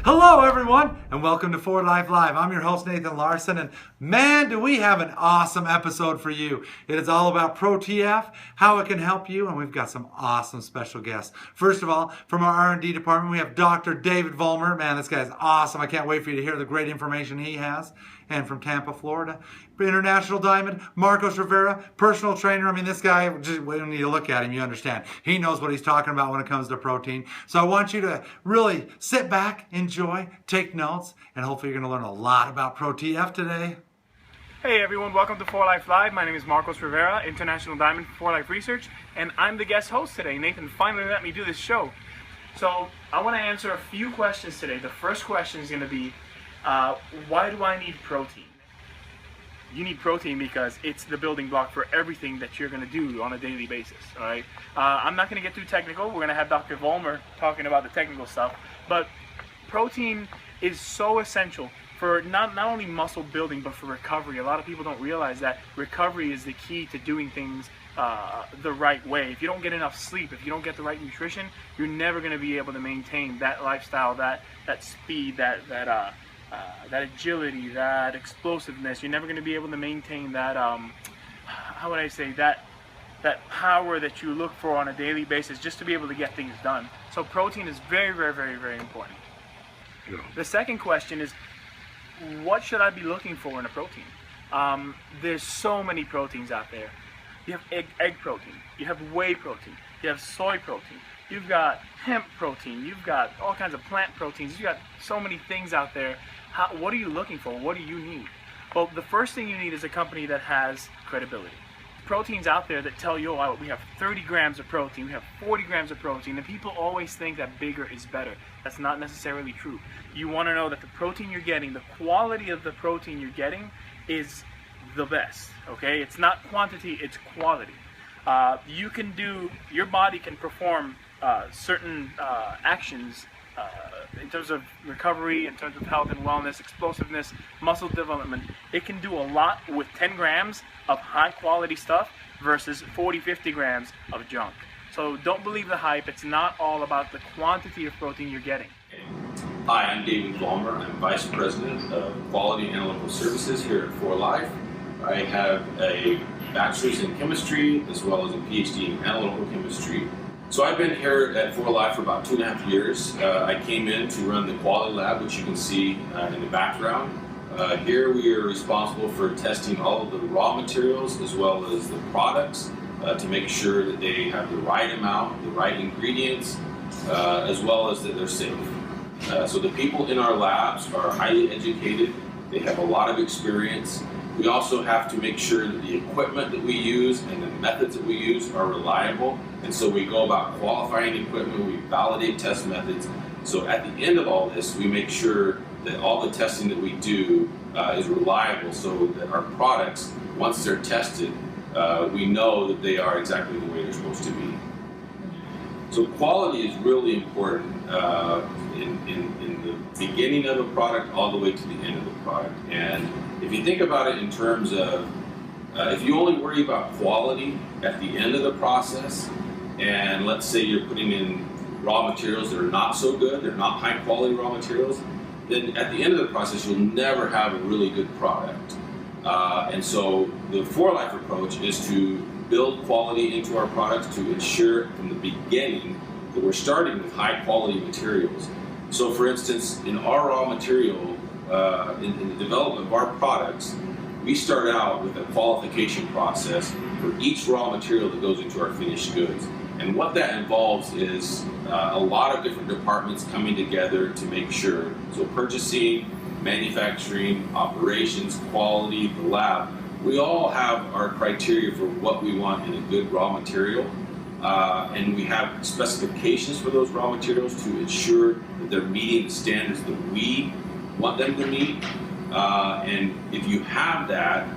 Hello everyone, and welcome to For Life Live. I'm your host Nathan Larson, and man, do we have an awesome episode for you. It is all about ProTF, how it can help you, and we've got some awesome special guests. First of all, from our R&D department, we have Dr. David Vollmer. Man, this guy's awesome. I can't wait for you to hear the great information he has. And from Tampa, Florida, International Diamond, Marcos Rivera, personal trainer. I mean, this guy, just when you look at him, you understand. He knows what he's talking about when it comes to protein. So I want you to really sit back, enjoy, take notes, and hopefully you're going to learn a lot about ProTF today. Hey everyone, welcome to For Life Live. My name is Marcos Rivera, International Diamond for Life Research, and I'm the guest host today. Nathan finally let me do this show. So I want to answer a few questions today. The first question is going to be, why do I need protein? You need protein because it's the building block for everything that you're going to do on a daily basis. All right. I'm not going to get too technical. We're going to have Dr. Vollmer talking about the technical stuff, but protein is so essential for not only muscle building but for recovery. A lot of people don't realize that recovery is the key to doing things the right way. If you don't get enough sleep, if you don't get the right nutrition, you're never going to be able to maintain that lifestyle, that speed, that agility, that explosiveness. You're never going to be able to maintain that, how would I say, that power that you look for on a daily basis just to be able to get things done. So protein is very, very, very, very important. Yeah. The second question is, what should I be looking for in a protein? There's so many proteins out there. You have egg protein, you have whey protein, you have soy protein, you've got hemp protein, you've got all kinds of plant proteins, you've got so many things out there. What are you looking for? What do you need? Well, the first thing you need is a company that has credibility. Proteins out there that tell you, oh, we have 30 grams of protein, we have 40 grams of protein, and people always think that bigger is better. That's not necessarily true. You want to know that the protein you're getting, the quality of the protein you're getting is the best, okay? It's not quantity, it's quality. Your body can perform certain actions in terms of recovery, in terms of health and wellness, explosiveness, muscle development. It can do a lot with 10 grams of high quality stuff versus 40-50 grams of junk. So don't believe the hype. It's not all about the quantity of protein you're getting. Hi, I'm David Vollmer. I'm Vice President of Quality Analytical Services here at For Life. I have a bachelor's in chemistry as well as a PhD in analytical chemistry. So I've been here at For Life for about 2.5 years. I came in to run the quality lab, which you can see in the background. Here we are responsible for testing all of the raw materials as well as the products to make sure that they have the right amount, the right ingredients, as well as that they're safe. So the people in our labs are highly educated. They have a lot of experience. We also have to make sure that the equipment that we use and the methods that we use are reliable. And so we go about qualifying equipment, we validate test methods. So at the end of all this, we make sure that all the testing that we do is reliable so that our products, once they're tested, we know that they are exactly the way they're supposed to be. So quality is really important in the beginning of a product all the way to the end of the product. And if you think about it in terms of, if you only worry about quality at the end of the process, and let's say you're putting in raw materials that are not so good, they're not high quality raw materials, then at the end of the process you'll never have a really good product. And so the For Life approach is to build quality into our products to ensure from the beginning that we're starting with high quality materials. So for instance, in our raw material, in the development of our products, we start out with a qualification process for each raw material that goes into our finished goods. And what that involves is a lot of different departments coming together to make sure. So purchasing, manufacturing, operations, quality, the lab, we all have our criteria for what we want in a good raw material. And we have specifications for those raw materials to ensure that they're meeting the standards that we want them to meet. And if you have that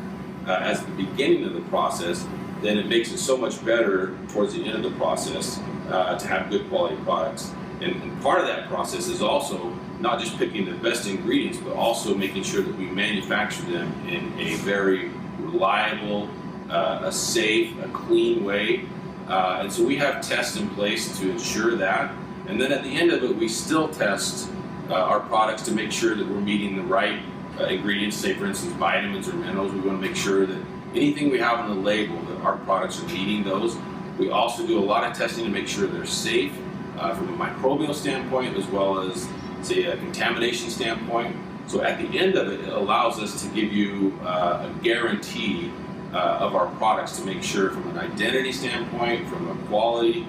as the beginning of the process, then it makes it so much better towards the end of the process to have good quality products. And part of that process is also not just picking the best ingredients, but also making sure that we manufacture them in a very reliable, a safe, a clean way. And so we have tests in place to ensure that. And then at the end of it, we still test our products to make sure that we're meeting the right ingredients, say for instance vitamins or minerals. We want to make sure that anything we have on the label, that our products are meeting those. We also do a lot of testing to make sure they're safe from a microbial standpoint as well as, say, a contamination standpoint. So at the end of it, it allows us to give you a guarantee of our products to make sure from an identity standpoint, from a quality,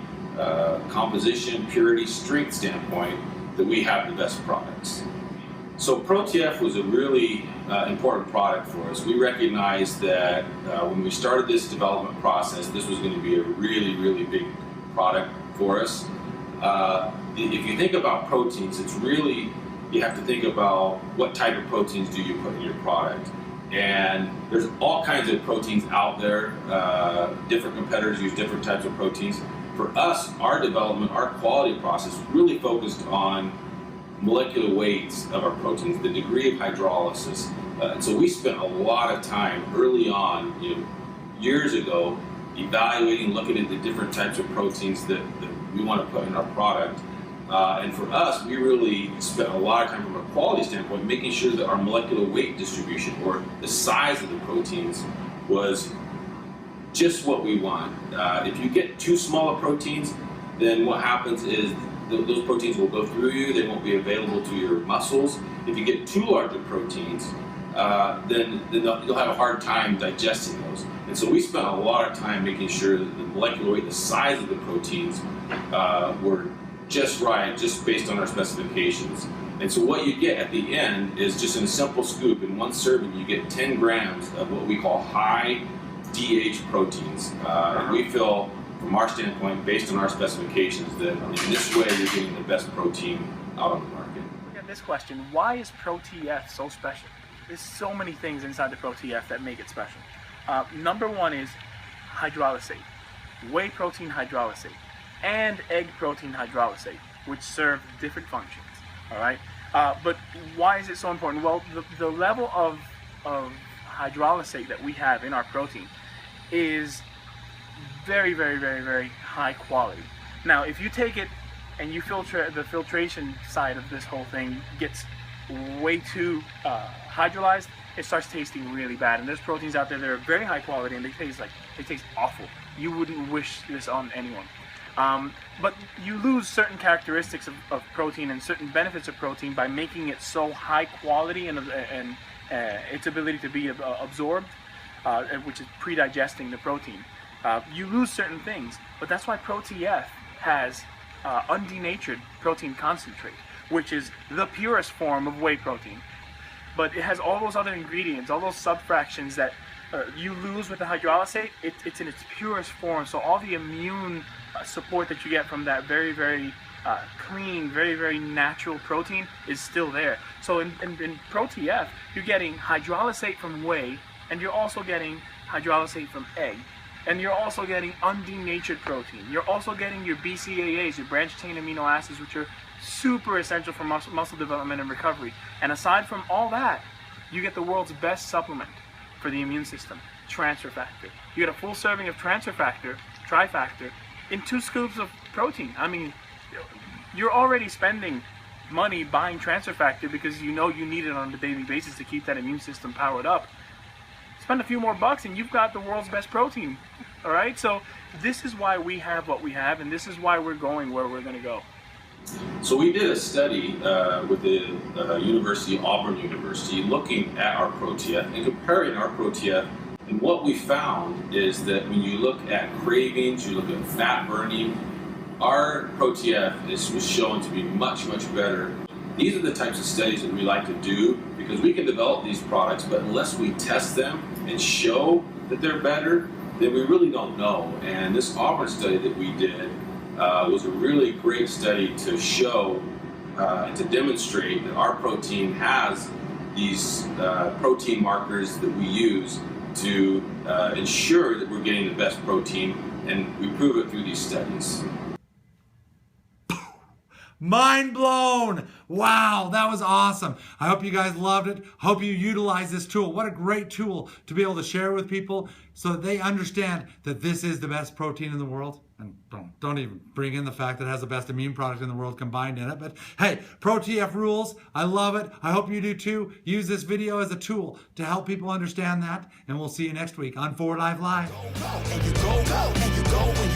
composition, purity, strength standpoint, that we have the best products. So ProTF was a really important product for us. We recognized that when we started this development process, this was going to be a really, really big product for us. If you think about proteins, it's really, you have to think about what type of proteins do you put in your product. And there's all kinds of proteins out there. Different competitors use different types of proteins. For us, our development, our quality process really focused on molecular weights of our proteins, the degree of hydrolysis. And so we spent a lot of time early on, years ago, evaluating, looking at the different types of proteins that we want to put in our product. And for us, we really spent a lot of time from a quality standpoint making sure that our molecular weight distribution, or the size of the proteins, was just what we want. If you get too small of proteins, then what happens is those proteins will go through you, they won't be available to your muscles. If you get too large of proteins, then you'll have a hard time digesting those. And so we spent a lot of time making sure that the molecular weight, the size of the proteins, were just right, just based on our specifications. And so what you get at the end is just in a simple scoop, in one serving, you get 10 grams of what we call high DH proteins. And we feel, from our standpoint, based on our specifications, that in this way you're getting the best protein out on the market. Look at this question: why is ProTF so special? There's so many things inside the ProTF that make it special. Number one is hydrolysate, whey protein hydrolysate, and egg protein hydrolysate, which serve different functions. All right, but why is it so important? Well, the level of hydrolysate that we have in our protein is very, very, very, very high quality. Now, if you take it and you filter, the filtration side of this whole thing gets way too hydrolyzed, it starts tasting really bad. And there's proteins out there that are very high quality and they taste awful. You wouldn't wish this on anyone. But you lose certain characteristics of protein and certain benefits of protein by making it so high quality and its ability to be absorbed, which is pre-digesting the protein. You lose certain things, but that's why ProTF has undenatured protein concentrate, which is the purest form of whey protein. But it has all those other ingredients, all those subfractions that you lose with the hydrolysate. It's in its purest form, so all the immune support that you get from that very, very clean, very, very natural protein is still there. So in ProTF, you're getting hydrolysate from whey, and you're also getting hydrolysate from egg. And you're also getting undenatured protein. You're also getting your BCAAs, your branched chain amino acids, which are super essential for muscle development and recovery. And aside from all that, you get the world's best supplement for the immune system, transfer factor. You get a full serving of transfer factor, trifactor, in 2 scoops of protein. I mean, you're already spending money buying transfer factor because you know you need it on a daily basis to keep that immune system powered up. Spend a few more bucks and you've got the world's best protein. All right, so this is why we have what we have, and this is why we're going where we're going to go. So we did a study with the Auburn University, looking at our ProTF and comparing our ProTF. And what we found is that when you look at cravings, you look at fat burning, our ProTF was shown to be much, much better. These are the types of studies that we like to do because we can develop these products, but unless we test them and show that they're better, then we really don't know. And this Auburn study that we did was a really great study to show and to demonstrate that our protein has these protein markers that we use to ensure that we're getting the best protein, and we prove it through these studies. Mind blown. Wow, that was awesome. I hope you guys loved it. Hope you utilize this tool. What a great tool to be able to share with people so that they understand that this is the best protein in the world. And don't even bring in the fact that it has the best immune product in the world combined in it. But hey, ProTF rules. I love it. I hope you do too. Use this video as a tool to help people understand that. And we'll see you next week on 4 Live Live. And you go, and you go,